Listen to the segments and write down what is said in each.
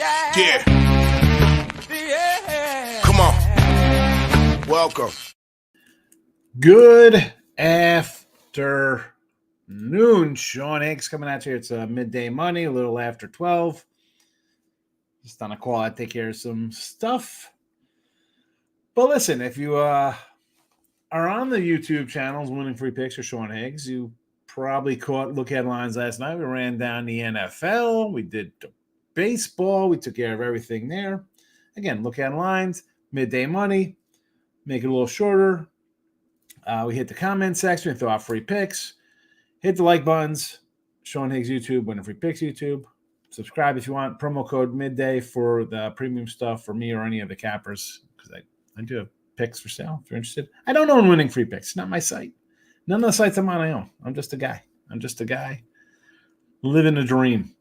Yeah. Come on. Welcome. Good afternoon. Sean Higgs coming at you. It's midday money, a little after 12. Just on a call, I take care of some stuff. But listen, if you are on the YouTube channels, Winning Free Picks or Sean Higgs, you probably caught look headlines last night. We ran down the NFL. We did baseball. We took care of everything there. Again, look headlines, midday money, make it a little shorter. We hit the comment section, we throw out free picks. Hit the like buttons. Sean Higgs YouTube, Winning Free Picks YouTube. Subscribe if you want. Promo code midday for the premium stuff for me or any of the cappers, because I do have picks for sale if you're interested. I don't own Winning Free Picks. It's not my site. None of the sites I'm on I own. I'm just a guy. Living a dream.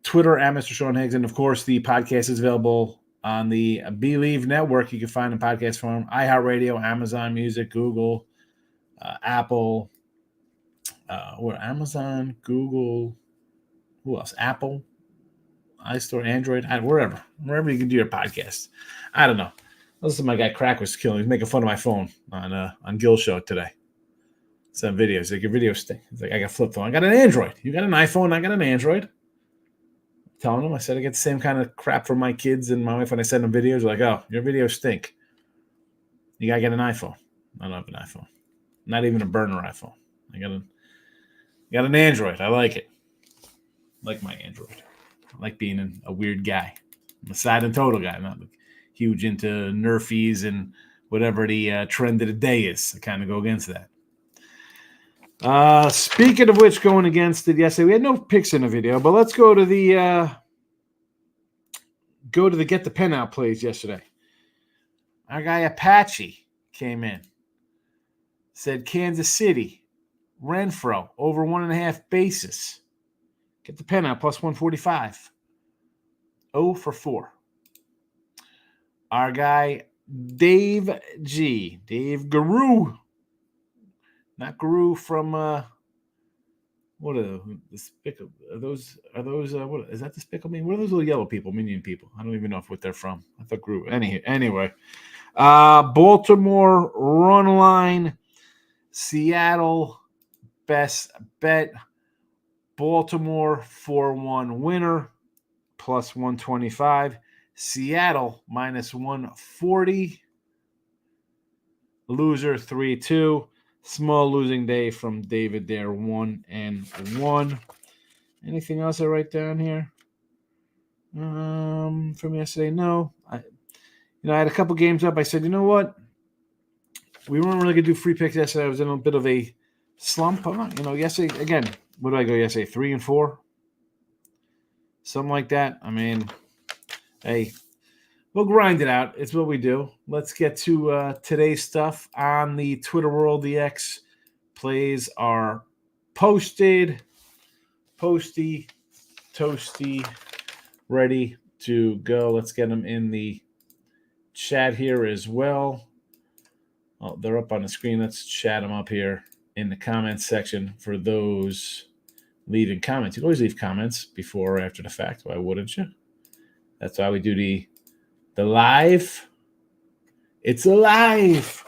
Twitter at Mr. Sean Higgs. And, of course, the podcast is available on the Believe Network. You can find in podcast form. iHeartRadio, Amazon Music, Google, Apple. Amazon, Google. Who else? Apple, iStore, Android, wherever you can do your podcast. I don't know. Listen to my guy Crack was killing. He's making fun of my phone on Gil's show today. Some videos. Like, your video stink. It's like, I got flip phone. I got an Android. You got an iPhone. I got an Android. I'm telling him, I said I get the same kind of crap from my kids and my wife when I send them videos. They're like, oh, your videos stink. You got to get an iPhone. I don't have an iPhone. Not even a burner iPhone. I got an Android. I like it. I like my Android. I like being a weird guy. I'm a side and total guy. I'm not huge into Nerfies and whatever the trend of the day is. I kind of go against that. Speaking of which, going against it yesterday, we had no picks in the video, but let's go to the get the pen out plays yesterday. Our guy Apache came in, said Kansas City, Renfro over 1.5 bases. Get the pen out plus 145. 0 for 4. Our guy Dave Guru. Not Guru from what are Despicable? Are those what is that Despicable Me? What are those little yellow people, minion people? I don't even know what they're from. I thought Guru. Anyway. Baltimore run line. Seattle best bet. Baltimore 4-1 winner plus 125. Seattle minus 140. Loser 3-2. Small losing day from David there, 1-1. Anything else I write down here? From yesterday, no. I had a couple games up. I said, you know what? We weren't really gonna do free picks yesterday. I was in a bit of a slump. Yesterday again. What did I go yesterday? 3-4? Something like that. I mean, hey, we'll grind it out. It's what we do. Let's get to today's stuff on the Twitter world. The X plays are posted. Posty, toasty, ready to go. Let's get them in the chat here as well. Oh, they're up on the screen. Let's chat them up here in the comments section for those leaving comments. You can always leave comments before or after the fact. Why wouldn't you? That's why we do the live. It's alive.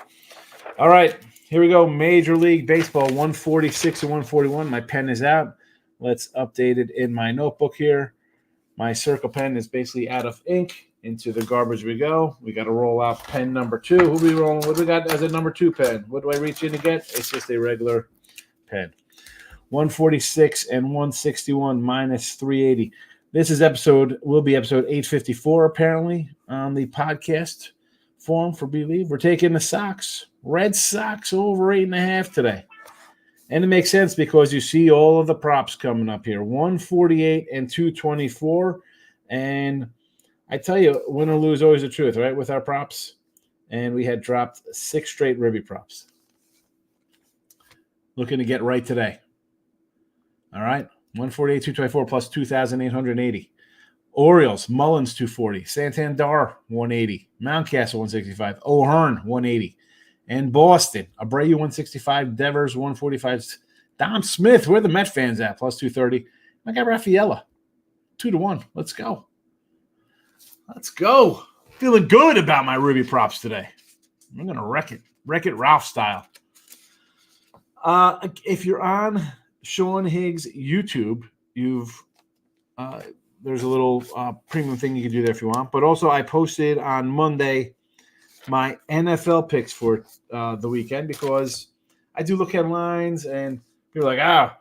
All right, here we go. Major League Baseball, 146 and 141. My pen is out. Let's update it in my notebook here. My circle pen is basically out of ink. Into the garbage we go. We got to roll out pen number 2. Who we rolling? What do we got as a number 2 pen? What do I reach in to get? It's just a regular pen. 146 and 161 minus 380. This will be episode 854 apparently on the podcast form for Believe. We're taking the Sox. Red Sox over 8.5 today. And it makes sense because you see all of the props coming up here. 148 and 224. And I tell you, win or lose, always the truth, right, with our props. And we had dropped 6 straight Ribby props. Looking to get right today. All right, 148, 224 plus 2,880. Orioles, Mullins 240. Santander 180. Mountcastle 165. O'Hearn 180. And Boston, Abreu 165. Devers 145. Dom Smith, where the Met fans at? Plus 230. I got Rafaela 2-1. Let's go. Let's go. Feeling good about my Ruby props today. I'm going to wreck it Ralph style. If you're on Sean Higgs YouTube, there's a little premium thing you can do there if you want. But also, I posted on Monday my NFL picks for the weekend because I do look at lines and people are like,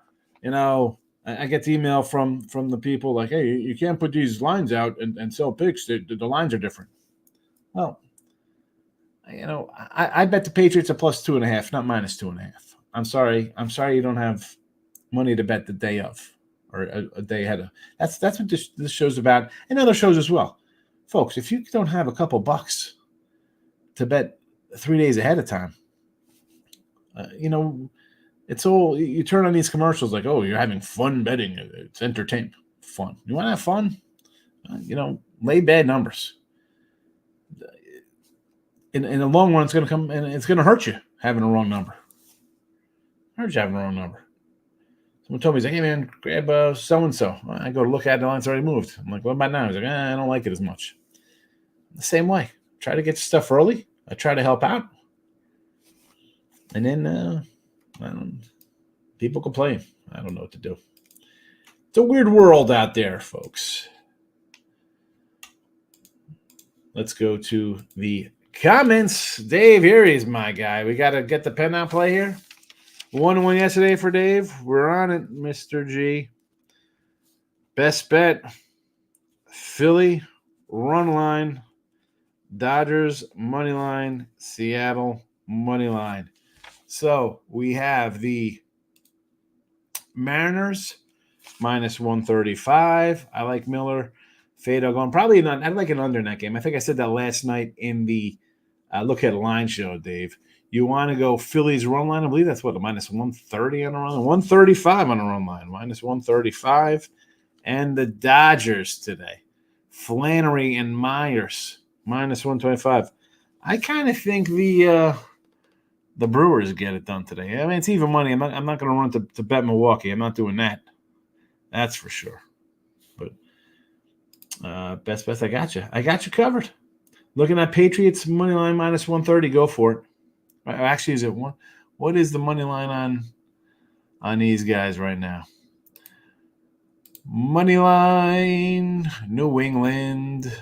I get the email from the people like, hey, you can't put these lines out and sell picks. The lines are different. Well, I bet the Patriots are plus 2.5, not minus 2.5. I'm sorry you don't have money to bet the day of or a day ahead of. That's what this show's about, and other shows as well. Folks, if you don't have a couple bucks to bet 3 days ahead of time, it's all you turn on these commercials like, oh, you're having fun betting. It's entertainment. Fun. You want to have fun? Lay bad numbers. In the long run, it's going to come and it's going to hurt you having a wrong number. Hurt you having a wrong number. Someone told me, he's like, hey, man, grab so-and-so. I go to look at it, the line's already moved. I'm like, what about now? He's like, I don't like it as much. The same way. Try to get your stuff early. I try to help out. And then people complain. I don't know what to do. It's a weird world out there, folks. Let's go to the comments. Dave, here he's my guy. We got to get the pen out play here. 1-1 yesterday for Dave. We're on it, Mr. G. Best bet, Philly, run line, Dodgers, money line, Seattle, money line. So we have the Mariners, minus 135. I like Miller. Fado going. Probably not. I'd like an under in that game. I think I said that last night in the Look at Line show, Dave. You want to go Phillies run line? I believe that's what, a minus 130 on the run line? 135 on the run line. Minus 135. And the Dodgers today. Flannery and Myers. Minus 125. I kind of think the Brewers get it done today. I mean, it's even money. I'm not going to run to bet Milwaukee. I'm not doing that. That's for sure. But best, I got you. I got you covered. Looking at Patriots money line minus 130. Go for it. Actually, is it one? What is the money line on these guys right now? Money line, New England.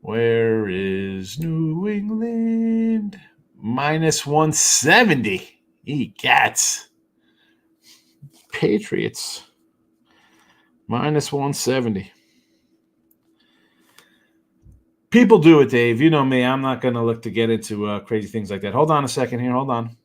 Where is New England? Minus 170. Cats. Patriots. Minus 170. People do it, Dave. You know me. I'm not going to look to get into crazy things like that. Hold on a second here. Hold on.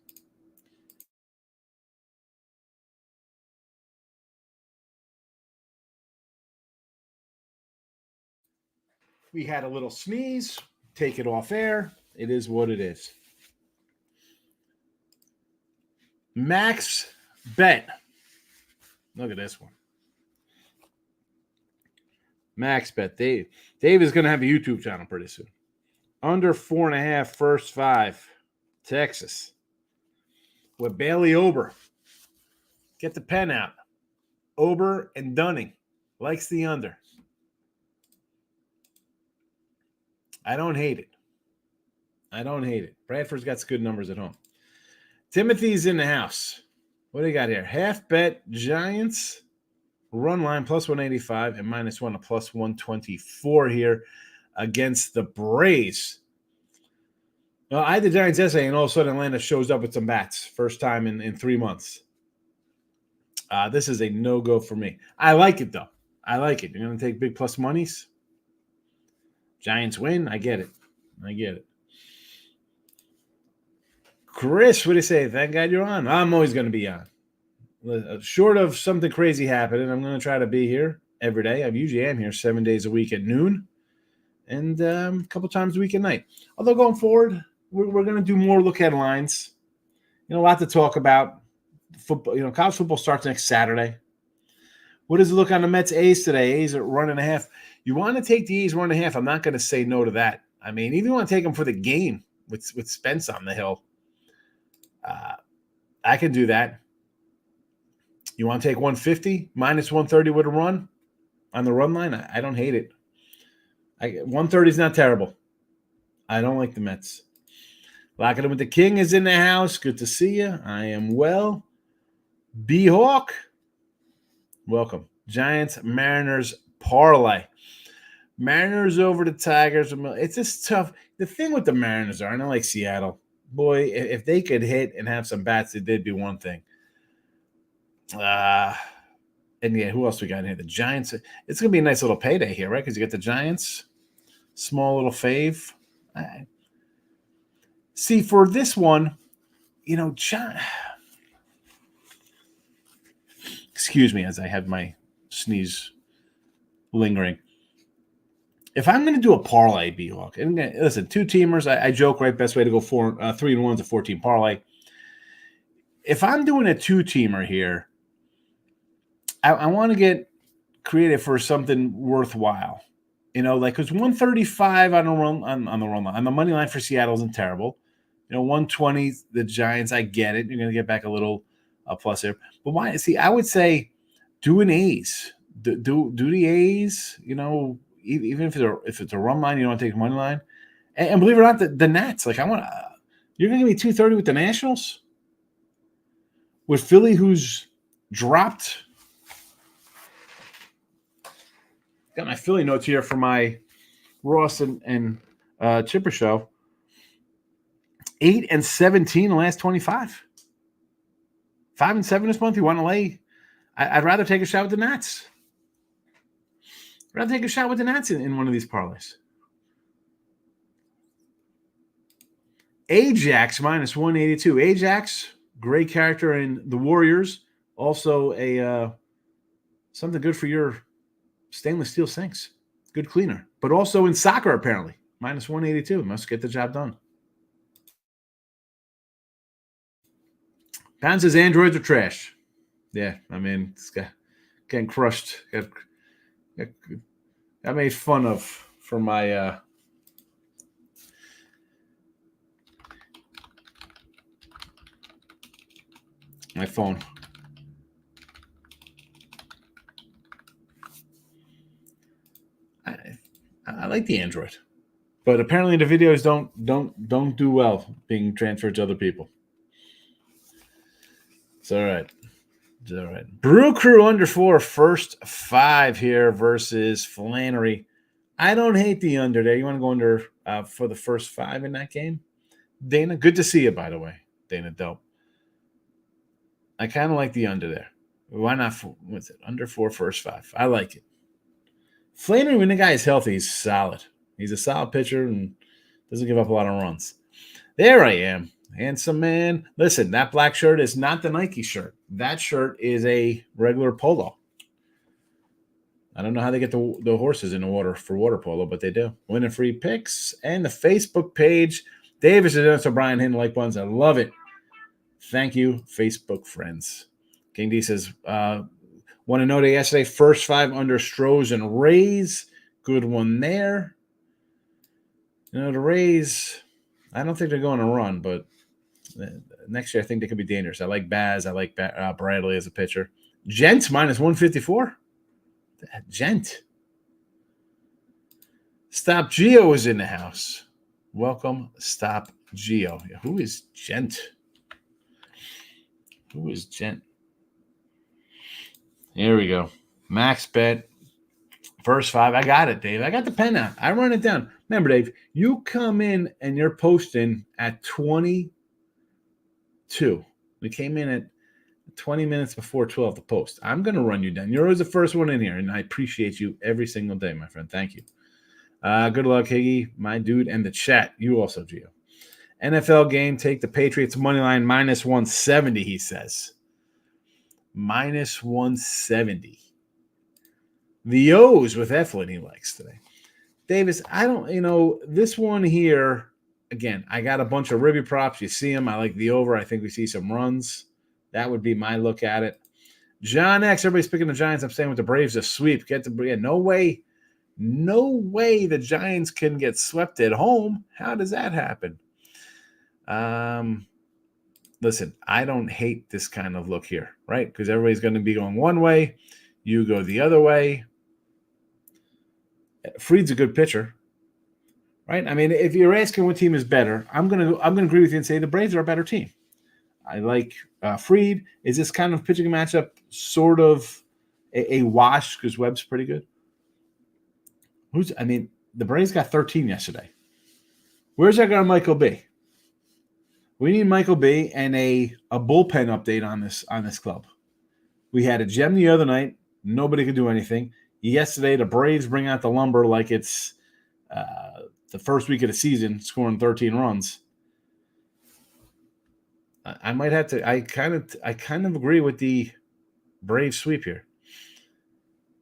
We had a little sneeze. Take it off air. It is what it is. Max bet. Look at this one. Max bet. Dave is going to have a YouTube channel pretty soon. Under 4.5 first 5. Texas. With Bailey Ober. Get the pen out. Ober and Dunning. Likes the under. I don't hate it. Bradford's got some good numbers at home. Timothy's in the house. What do you got here? Half bet Giants. Run line plus 185 and minus 1 to plus 124 here against the Braves. Well, I had the Giants yesterday, and all of a sudden Atlanta shows up with some bats. First time in 3 months. This is a no-go for me. I like it, though. I like it. You're going to take big plus monies? Giants win? I get it. Chris, what do you say? Thank God you're on. I'm always going to be on. Short of something crazy happening, I'm going to try to be here every day. I usually am here 7 days a week at noon and a couple times a week at night. Although going forward, we're going to do more look at lines. A lot to talk about. Football, college football starts next Saturday. What does it look on the Mets A's today? A's are 1.5. You want to take the A's 1.5. I'm not going to say no to that. I mean, even if you want to take them for the game with Spence on the hill, I can do that. You want to take 150 minus 130 with a run on the run line? I don't hate it. 130 is not terrible. I don't like the Mets. Locking in with the King is in the house. Good to see you. I am well. B-Hawk, welcome. Giants, Mariners, parlay. Mariners over the Tigers. It's just tough. The thing with the Mariners are, I don't like Seattle. Boy, if they could hit and have some bats, it did be one thing. And yeah, who else we got in here? The Giants. It's going to be a nice little payday here, right? Because you got the Giants. Small little fave. See, for this one, excuse me as I have my sneeze lingering. If I'm going to do a parlay, B-Hawk, and listen, 2-teamers, I joke, right? Best way to go 3-1 is a 14 parlay. If I'm doing a 2-teamer here, I want to get creative for something worthwhile. Because 135 on the run line. On the money line for Seattle isn't terrible. 120, the Giants, I get it. You're going to get back a little plus there. But why? See, I would say do an A's. Do the A's, even if it's a run line, you don't take money line. And believe it or not, the Nats, you're going to give me 230 with the Nationals? With Philly, who's dropped. Got my Philly notes here for my Ross and Chipper show. 8-17 the last 25. 5-7 this month. You want to lay? I'd rather take a shot with the Nats. I'd rather take a shot with the Nats in one of these parlays. Ajax minus 182. Ajax, great character in the Warriors. Also a something good for your stainless steel sinks. Good cleaner. But also in soccer, apparently. Minus 182. Must get the job done. Pound says androids are trash. Yeah, it's getting crushed. Got made fun of for my my phone. I like the Android, but apparently the videos don't do well being transferred to other people. It's all right. It's all right. Brew Crew under 4, first 5 here versus Flannery. I don't hate the under there. You want to go under for the first 5 in that game? Dana, good to see you, by the way. Dana, dope. I kind of like the under there. Why not? What's it? Under 4, first 5. I like it. Flannery, when the guy is healthy, he's solid. He's a solid pitcher and doesn't give up a lot of runs. There I am. Handsome man. Listen, that black shirt is not the Nike shirt. That shirt is a regular polo. I don't know how they get the horses in the water for water polo, but they do. Winning free picks and the Facebook page. Davis is doing so Brian hitting like buttons. I love it. Thank you, Facebook friends. King D says, want to know that yesterday, first 5 under Stros and Rays. Good one there. The Rays, I don't think they're going to run, but next year I think they could be dangerous. I like Baz. I like Bradley as a pitcher. Gent minus 154. Gent. Stop Geo is in the house. Welcome, Stop Geo. Who is Gent? Who is Gent? Here we go. Max bet. First 5. I got it, Dave. I got the pen out. I run it down. Remember, Dave, you come in and you're posting at 22. We came in at 20 minutes before 12 to post. I'm going to run you down. You're always the first one in here, and I appreciate you every single day, my friend. Thank you. Good luck, Higgy, my dude, and the chat. You also, Gio. NFL game, take the Patriots money line minus 170, he says. Minus 170. The O's with Eflin he likes today. Davis, I don't, this one here, again, I got a bunch of ribby props. You see them. I like the over. I think we see some runs. That would be my look at it. John X, everybody's picking the Giants. I'm saying with the Braves, a sweep. No way the Giants can get swept at home. How does that happen? listen, I don't hate this kind of look here, right? Because everybody's going to be going one way. You go the other way. Fried's a good pitcher, right? I mean, if you're asking what team is better, I'm gonna agree with you and say the Braves are a better team. I like Fried. Is this kind of pitching matchup sort of a wash because Webb's pretty good? The Braves got 13 yesterday. Where's that guy Michael B? We need Michael B and a bullpen update on this club. We had a gem the other night. Nobody could do anything. Yesterday, the Braves bring out the lumber like it's the first week of the season, scoring 13 runs. I might have to. I kind of agree with the Brave sweep here.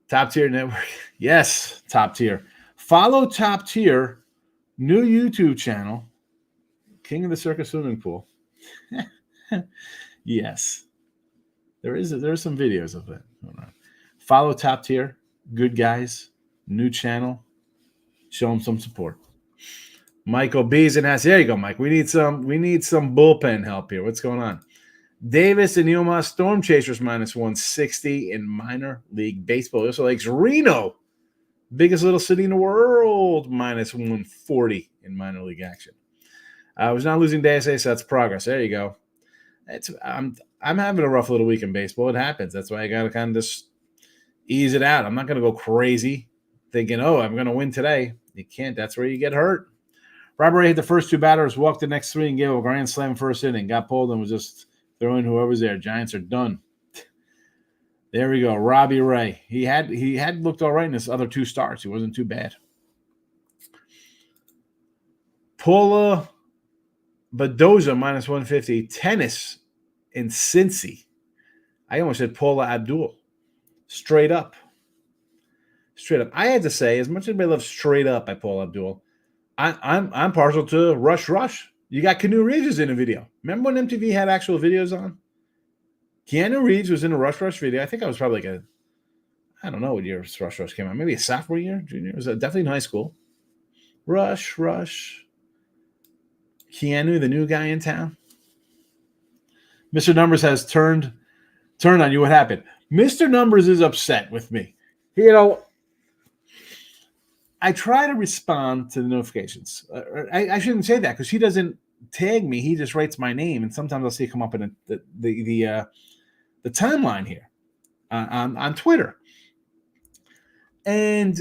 Top Tier Network, yes, Top Tier. Follow Top Tier, new YouTube channel, King of the Circus Swimming Pool. Yes, there's some videos of it. Follow Top Tier, good guys, new channel. Show them some support. Michael Beason has. There you go, Mike. We need some bullpen help here. What's going on? Davis and Yuma Storm Chasers -160 in minor league baseball. Also likes Reno, biggest little city in the world, -140 in minor league action. I was not losing day, so that's progress. There you go. I'm having a rough little week in baseball. It happens. That's why I got to kind of just ease it out. I'm not going to go crazy thinking, oh, I'm going to win today. You can't. That's where you get hurt. Robert Ray hit the first two batters, walked the next three, and gave a grand slam first inning. Got pulled and was just throwing whoever's there. Giants are done. There we go. Robbie Ray. He had looked all right in his other two starts. He wasn't too bad. Paula Badoza -150. Tennis in Cincy. I almost said Paula Abdul. Straight up. I had to say, as much as anybody loves Straight Up by Paula Abdul, I'm partial to Rush. You got Keanu Reeves in a video. Remember when MTV had actual videos on? Keanu Reeves was in a Rush video. I think I was probably I don't know what year Rush came out. Maybe a sophomore year, junior. It was definitely in high school. Rush. Keanu, the new guy in town. Mr. Numbers has turned on you. What happened? Mr. Numbers is upset with me. I try to respond to the notifications. I shouldn't say that because he doesn't tag me. He just writes my name, and sometimes I'll see it come up in the timeline here on Twitter. And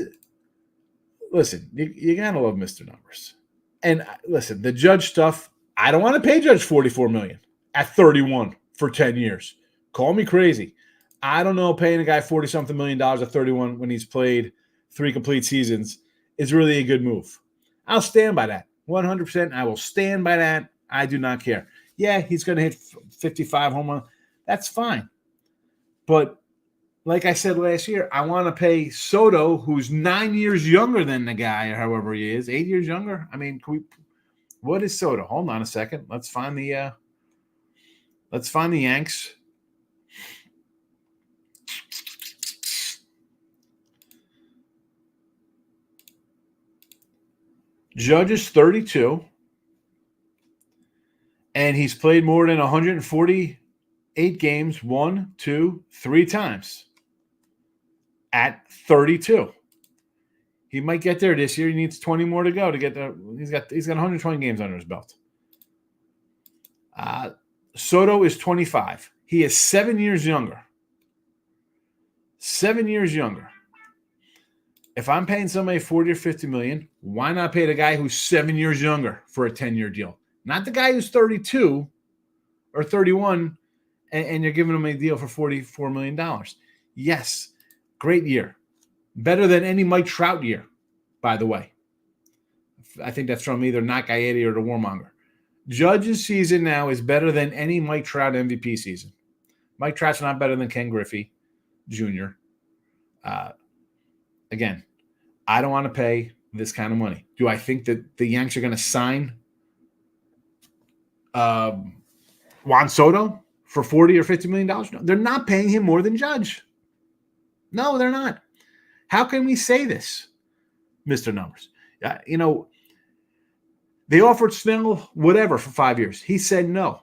listen, you gotta love Mr. Numbers. And listen, the Judge stuff. I don't want to pay Judge $44 million at 31 for 10 years. Call me crazy. I don't know paying a guy $40-something million at 31 when he's played 3 complete seasons is really a good move. I'll stand by that. 100%. I will stand by that. I do not care. Yeah, he's going to hit 55 home run. That's fine. But like I said last year, I want to pay Soto, who's 9 years younger than the guy, or however he is, 8 years younger. I mean, what is Soto? Hold on a second. Let's find the Yanks. Judge is 32, and he's played more than 148 games 1, 2, 3 times at 32. He might get there this year. He needs 20 more to go to get there. He's got 120 games under his belt. Soto is 25. He is 7 years younger. 7 years younger. If I'm paying somebody 40 or 50 million, why not pay the guy who's 7 years younger for a 10-year deal? Not the guy who's 32 or 31 and you're giving him a deal for $44 million. Yes, great year. Better than any Mike Trout year, by the way. I think that's from either Not Gaetti or the Warmonger. Judge's season now is better than any Mike Trout MVP season. Mike Trout's not better than Ken Griffey Jr. Again, I don't want to pay this kind of money. Do I think that the Yanks are going to sign Juan Soto for $40 or $50 million? No, they're not paying him more than Judge. No, they're not. How can we say this, Mr. Numbers? They offered Snell whatever for 5 years. He said no.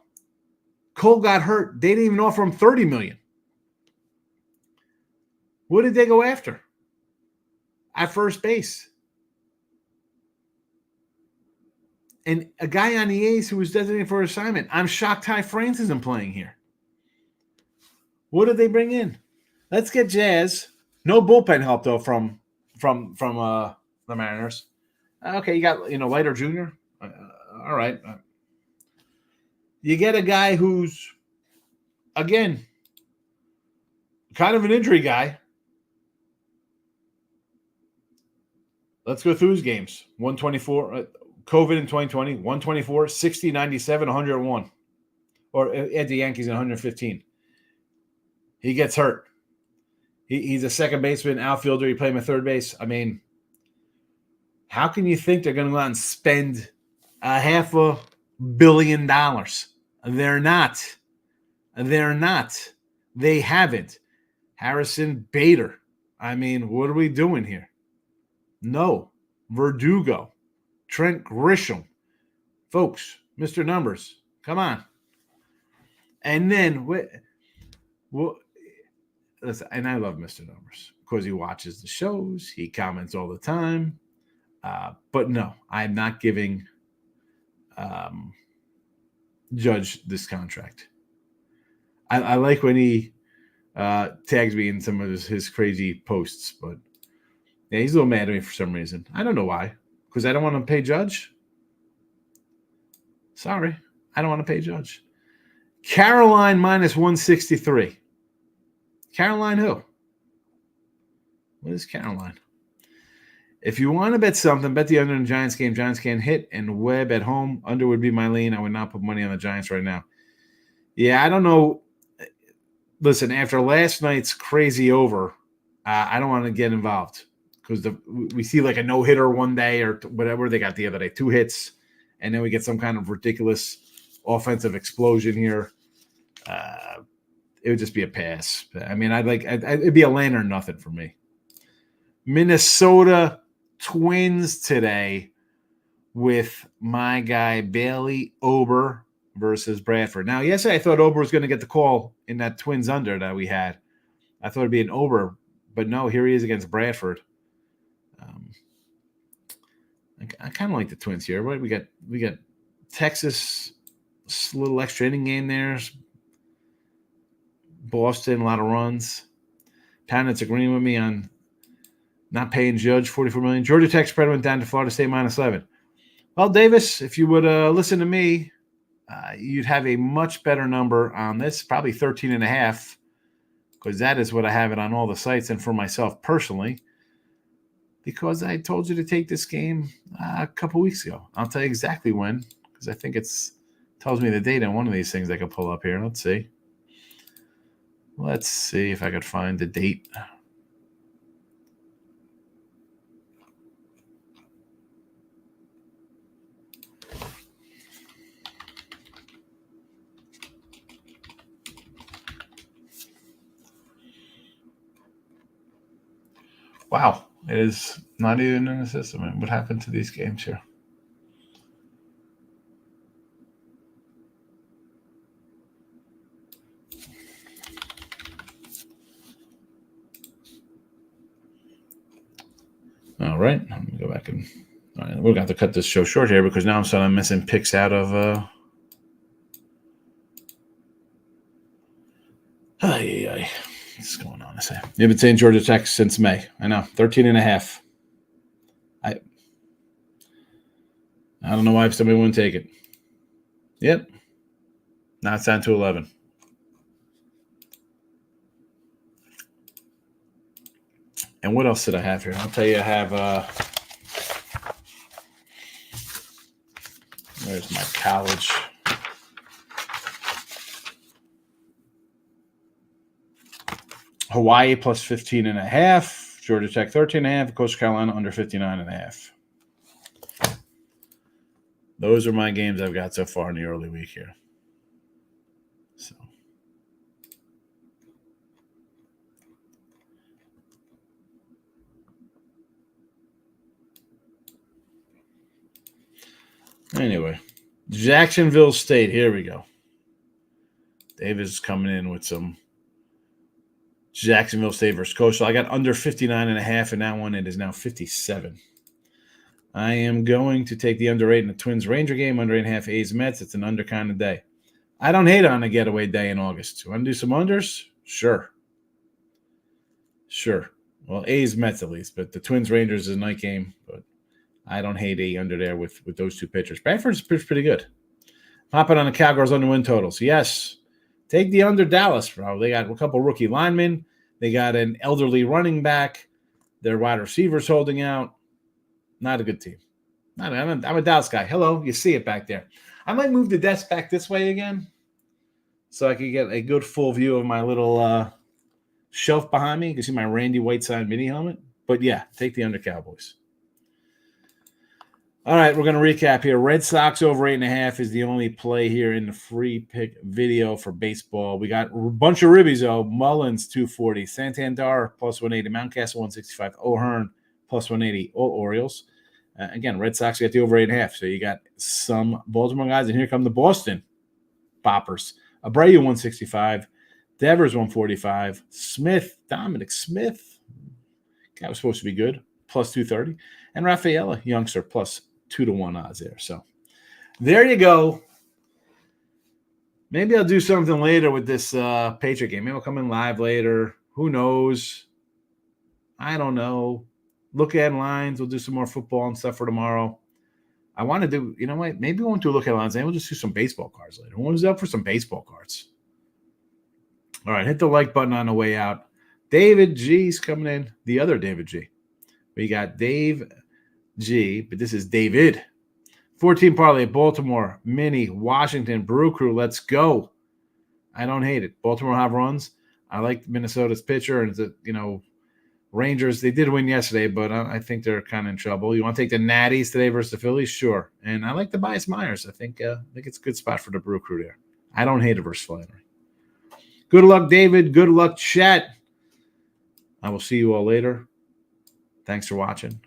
Cole got hurt. They didn't even offer him $30 million. What did they go after at first base? And a guy on the A's who was designated for assignment. I'm shocked Ty France isn't playing here. What did they bring in? Let's get Jazz. No bullpen help though from the Mariners. Okay, you got Leiter Jr. All right. You get a guy who's again kind of an injury guy. Let's go through his games. 124, COVID in 2020, 124, 60, 97, 101. Or at the Yankees, 115. He gets hurt. He's a second baseman, outfielder. You play him at third base. I mean, how can you think they're going to go out and spend $500 million? They're not. They're not. They haven't. Harrison Bader. I mean, what are we doing here? No. Verdugo. Trent Grisham. Folks, Mr. Numbers, come on. And then, listen, and I love Mr. Numbers because he watches the shows. He comments all the time. But no, I'm not giving Judge this contract. I like when he tags me in some of his crazy posts, but yeah, he's a little mad at me for some reason. I don't know why. Because I don't want to pay Judge. Sorry, I don't want to pay Judge. Caroline minus 163. Caroline who? What is Caroline? If you want to bet something, bet the under in the Giants game. Giants can hit and Webb at home. Under would be my lean. I would not put money on the Giants right now. Yeah, I don't know. Listen, after last night's crazy over, I don't want to get involved because we see like a no-hitter one day or whatever they got the other day, 2 hits, and then we get some kind of ridiculous offensive explosion here. It would just be a pass. I mean, it'd be a land or nothing for me. Minnesota Twins today with my guy Bailey Ober versus Bradford. Now, yesterday I thought Ober was going to get the call in that Twins under that we had. I thought it'd be an Ober, but no, here he is against Bradford. I kind of like the Twins here. Right? We got Texas, a little extra inning game there. Boston, a lot of runs. Poundit's agreeing with me on not paying Judge $44 million. Georgia Tech spread went down to Florida State minus 11. Well, Davis, if you would listen to me, you'd have a much better number on this, probably 13.5, because that is what I have it on all the sites and for myself personally, because I told you to take this game a couple weeks ago. I'll tell you exactly when, because I think tells me the date on one of these things I could pull up here. Let's see. Let's see if I could find the date. Wow, it is not even in the system. What happened to these games here? All right, let me go back and all right, we're going to have to cut this show short here because now I'm missing picks out of what's going on? You've been saying Georgia Tech since May. I know, 13.5. I don't know why somebody wouldn't take it. Yep. Now it's down to 11. And what else did I have here? I'll tell you, I have where's my college? Hawaii plus 15.5. Georgia Tech 13.5. Coastal Carolina under 59.5. Those are my games I've got so far in the early week here. So. Anyway, Jacksonville State. Here we go. David's coming in with some Jacksonville State versus Coastal. I got under 59.5 in that one. It is now 57. I am going to take the under 8 in the Twins Ranger game, under 8.5 A's Mets. It's an under kind of day. I don't hate on a getaway day in August. Want to do some unders? Sure. Well, A's Mets at least, but the Twins Rangers is a night game. But I don't hate a under there with those two pitchers. Bradford's pitched pretty good. Hopping on the Cowgirls under win totals. Yes. Take the under Dallas, bro. They got a couple rookie linemen. They got an elderly running back. Their wide receivers holding out. Not a good team. I'm a Dallas guy. Hello, you see it back there. I might move the desk back this way again so I can get a good full view of my little shelf behind me. You can see my Randy Whiteside mini helmet. But yeah, take the under Cowboys. All right, we're going to recap here. Red Sox over 8.5 is the only play here in the free pick video for baseball. We got a bunch of ribbies, though. Mullins, 240. Santander, plus 180. Mountcastle, 165. O'Hearn, plus 180. All Orioles. Again, Red Sox got the over 8.5. So you got some Baltimore guys. And here come the Boston boppers. Abreu, 165. Devers, 145. Smith, Dominic Smith. That was supposed to be good. Plus 230. And Rafaela, youngster, plus 2-1 odds there. So there you go. Maybe I'll do something later with this Patriot game. Maybe I'll come in live later. Who knows? I don't know. Look at lines. We'll do some more football and stuff for tomorrow. I want to do, you know what? Maybe we won't do look at lines. Maybe we'll just do some baseball cards later. Who's up for some baseball cards? All right. Hit the like button on the way out. David G's coming in. The other David G. We got Dave G, but this is David. 14 parlay, Baltimore, Mini, Washington, Brew Crew. Let's go. I don't hate it. Baltimore have runs. I like Minnesota's pitcher, and Rangers. They did win yesterday, but I think they're kind of in trouble. You want to take the Natties today versus the Phillies? Sure. And I like the Bias Myers. I think it's a good spot for the Brew Crew there. I don't hate it versus Flannery. Good luck, David. Good luck, chat. I will see you all later. Thanks for watching.